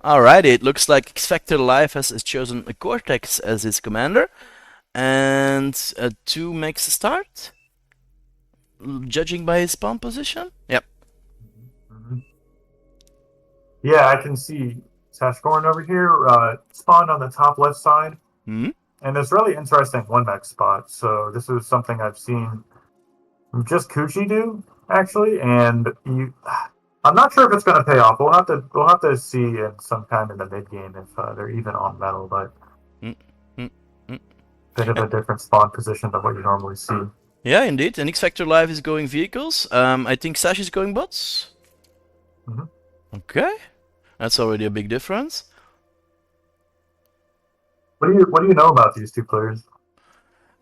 Alright, it looks like X Factor Live has chosen a Cortex as his commander. And a 2 makes a start, judging by his spawn position. Yep. Mhm. Yeah, I can see Sashgorn over here spawned on the top left side, Hmm. and it's really interesting one mech spot. So this is something I've seen just Coochie do actually, and I'm not sure if it's going to pay off. We'll have to see in some time in the mid game if they're even on metal, but Mm, mm, mm. bit of Yeah, a different spawn position than what you normally see. yeah, indeed. And X Factor Live is going vehicles. I think Sash is going bots. Hmm. Okay, that's already a big difference. What do you know about these two players?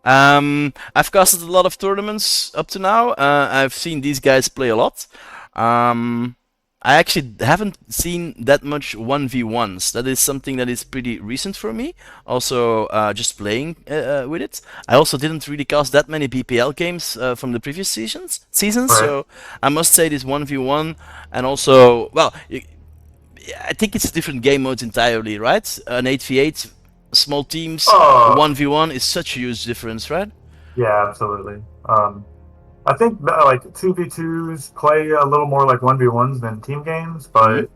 I've casted a lot of tournaments up to now. I've seen these guys play a lot. Um, I actually haven't seen that much 1v1s. That is something that is pretty recent for me. Also, just playing with it. I also didn't really cast that many BPL games from the previous seasons. Right. So I must say this 1v1 and also, well, I think it's different game modes entirely, right? An 8v8, small teams, Oh, 1v1 is such a huge difference, right? yeah, absolutely. I think like 2v2s play a little more like 1v1s than team games, Hmm. but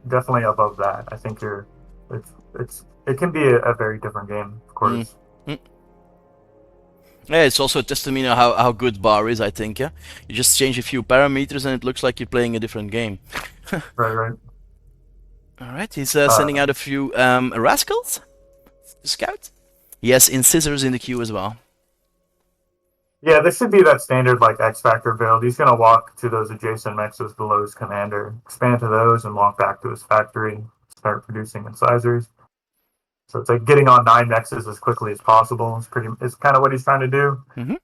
definitely above that. I think it can be a very different game, of Mm. course. Mm. Yeah, it's also a testimony of how good bar is, I think, yeah? You just change a few parameters and it looks like you're playing a different game. Right, right. Alright, he's sending Uh, out a few rascals to scout. He has incisors in the queue as well. yeah, this should be that standard like X Factor build. He's gonna walk to those adjacent mexes below his commander, expand to those, and walk back to his factory, start producing incisors. So it's like getting on 9 mexes as quickly as possible. It's kind of what he's trying to do. Hmm.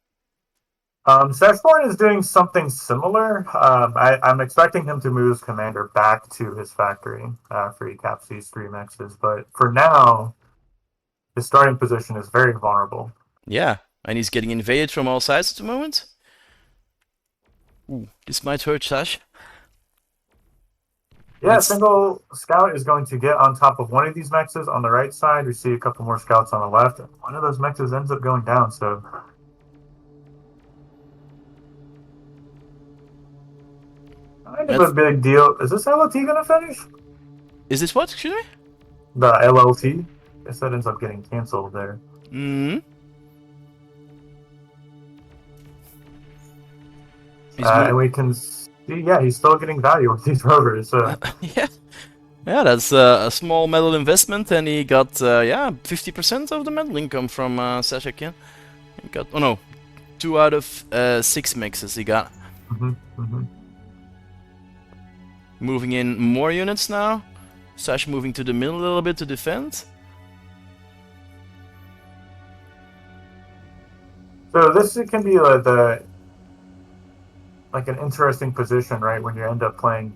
Sashborn is doing something similar. I'm expecting him to move his commander back to his factory after he caps these 3 mexes. But for now, his starting position is very vulnerable. Yeah, and he's getting invaded from all sides at the moment. Ooh, this might hurt Sash. Yeah, a Let's. single scout is going to get on top of one of these mexes on the right side. We see a couple more scouts on the left. One of those mexes ends up going down. So kind of a Let's. big deal. Is this LLT going to finish? Is this what? Excuse me? The LLT? I guess that ends up getting canceled there. Hmm. He's And we can see, yeah, he's still getting value with these rovers. So yeah. Yeah, that's a small metal investment, and he got yeah 50% of the metal income from Sash again. He got, oh no, 2 out of 6 mixes he got. mhm, mhm. Moving in more units now. Sash moving to the middle a little bit to defend. So this can be like an interesting position, right? When you end up playing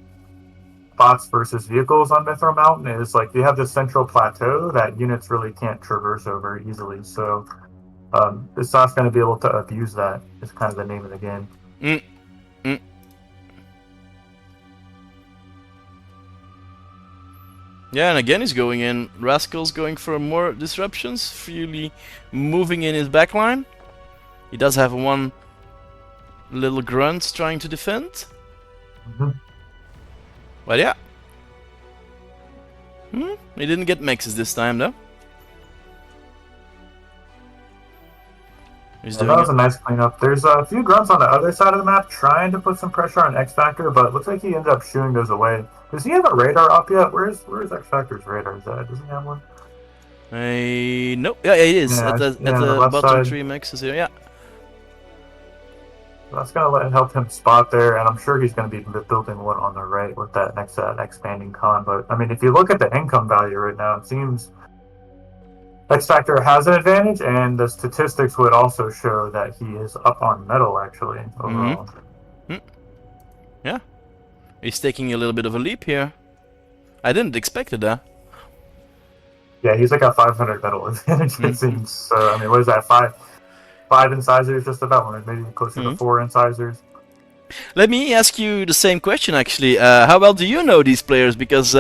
bots versus vehicles on Mithril Mountain, is like you have this central plateau that units really can't traverse over easily. So is Sash going to be able to abuse that? Is kind of the name of the game. Mm, mm. Yeah, and again he's going in. Rascal's going for more disruptions, freely moving in his backline. He does have one little grunt trying to defend. Mm-hmm. But yeah. He didn't get mexes this time though. He's And that doing was it. a nice cleanup. There's a few grunts on the other side of the map trying to put some pressure on X Factor, but it looks like he ended up shooing those away. Does he have a radar up yet? Where's X Factor's radar? Does he have one? Nope. Yeah, it is Yeah, at yeah, on the the left bottom side. 3 mexes here. Yeah. That's gonna help him spot there, and I'm sure he's gonna be building one on the right with that next expanding con. But I mean, if you look at the income value right now, it seems X Factor has an advantage, and the statistics would also show that he is up on metal actually Mm-hmm. overall. Mm. Yeah. He's taking a little bit of a leap here. I didn't expect it, huh? Yeah, he's like a 500 metal advantage it Mm-hmm. seems. So I mean, what is that? Five incisors just about, maybe closer to Mm-hmm. 4 incisors. Let me ask you the same question actually. How well do you know these players? Because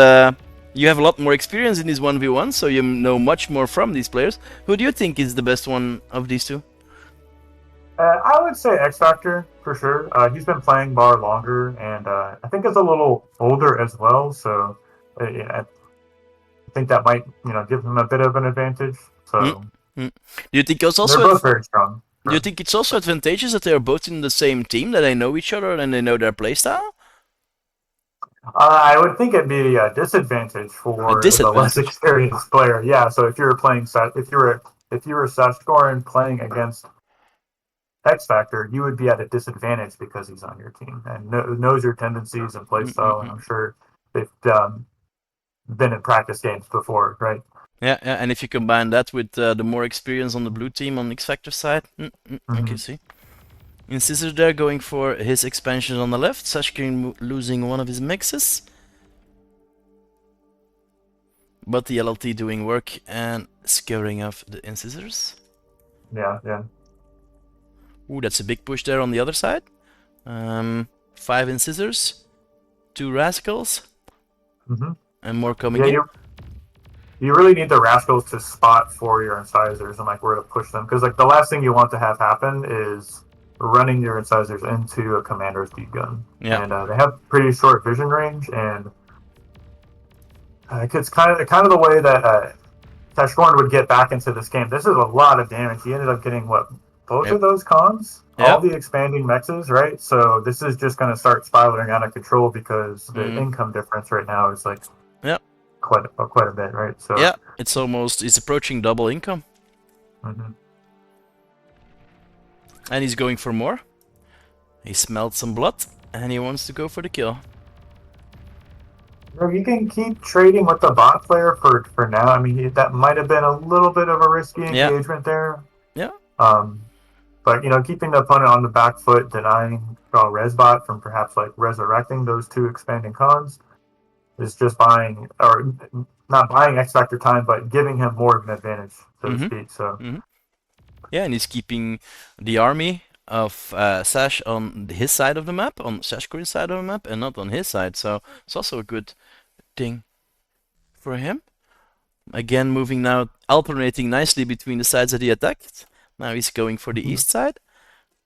You have a lot more experience in these 1v1, so you know much more from these players. Who do you think is the best one of these two? I would say X Factor for sure. He's been playing Bar longer, and I think is a little older as well. So yeah, I think that might give him a bit of an advantage. Mm, So mm. Do you think it's they're also both very strong. do you Sure. think it's also advantageous that they are both in the same team, that they know each other and they know their playstyle? I would think it'd be a disadvantage A for the less disadvantage. experienced player. Yeah. So if you were playing if you were Sashgoran playing against X Factor, you would be at a disadvantage because he's on your team and knows your tendencies and play style. And Mm-mm-mm. I'm sure they've been in practice games before, right? Yeah, yeah, and if you combine that with the more experience on the blue team on X Factor side, I can Mm-hmm. see. Incisor there going for his expansion on the left, Sashkin losing one of his mixes. But the LLT doing work and scaring off the Incisors. Yeah, yeah. Ooh, that's a big push there on the other side. 5 Incisors, 2 Rascals, Mm-hmm. and more coming Yeah, in. you really need the rascals to spot for your incisors and like where to push them because like the last thing you want to have happen is running your incisors into a commander's deep gun, Yeah. and they have pretty short vision range, and it's kind of the way that Tashkorn would get back into this game. This is a lot of damage. He ended up getting what, both Yep. of those cons, all Yep. the expanding mexes, right? So this is just going to start spiraling out of control because the Mm. income difference right now is like Yep. quite a bit, right? So Yeah. It's approaching double income. mhm. And he's going for more. He smelled some blood and he wants to go for the kill. You can keep trading with the bot player for now. I mean, that might have been a little bit of a risky Yeah. engagement there. Yeah. But keeping the opponent on the back foot, denying Resbot from perhaps like resurrecting those two expanding cons is just buying or not buying X Factor time, but giving him more of an advantage, so to speak. So Yeah, and he's keeping the army of Sash on his side of the map, on Sash Green's side of the map, and not on his side. So it's also a good thing for him. Again, moving now, alternating nicely between the sides that he attacked. Now he's going for the east side,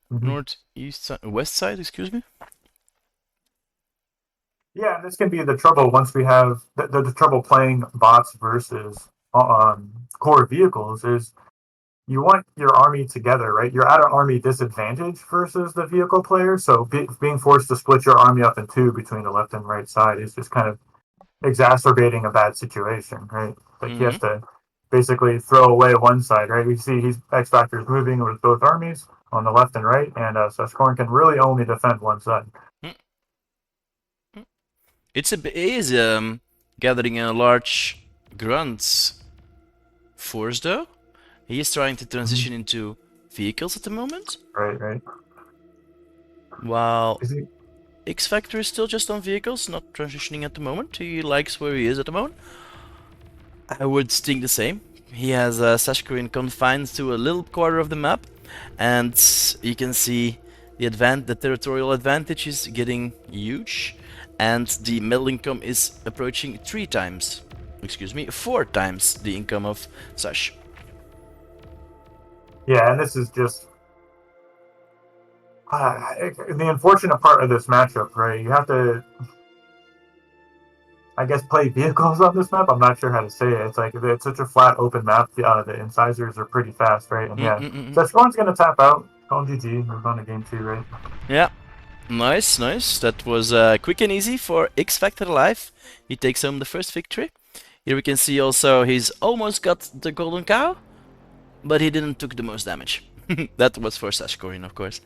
northeast side, west side, excuse me. yeah, this can be the trouble once we have the trouble playing bots versus core vehicles is you want your army together, right? You're at an army disadvantage versus the vehicle player, so being forced to split your army up in two between the left and right side is just kind of exacerbating a bad situation, right? Like he has to basically throw away one side, right? We see he's X Factor's moving with both armies on the left and right, and Sashkorn can really only defend one side. He is gathering a large grunt force though. He is trying to transition into vehicles at the moment. Right. While Is he? X Factor is still just on vehicles, not transitioning at the moment. He likes where he is at the moment. I would think the same. He has Sashkurin confined to a little quarter of the map, and you can see the territorial advantage is getting huge, and the middle income is approaching 4 times the income of Sash. Yeah, and this is just the unfortunate part of this matchup, right? You have to, I guess, play vehicles on this map. I'm not sure how to say it. It's like it's such a flat, open map. The incisors are pretty fast, right? And yeah, Sashkorn's gonna tap out. Call GG. We're going to game 2, right? Yeah, nice. That was quick and easy for X Factor Live. He takes home the first victory. Here we can see also he's almost got the golden cow, but he didn't took the most damage. That was for Sashkorin, of course.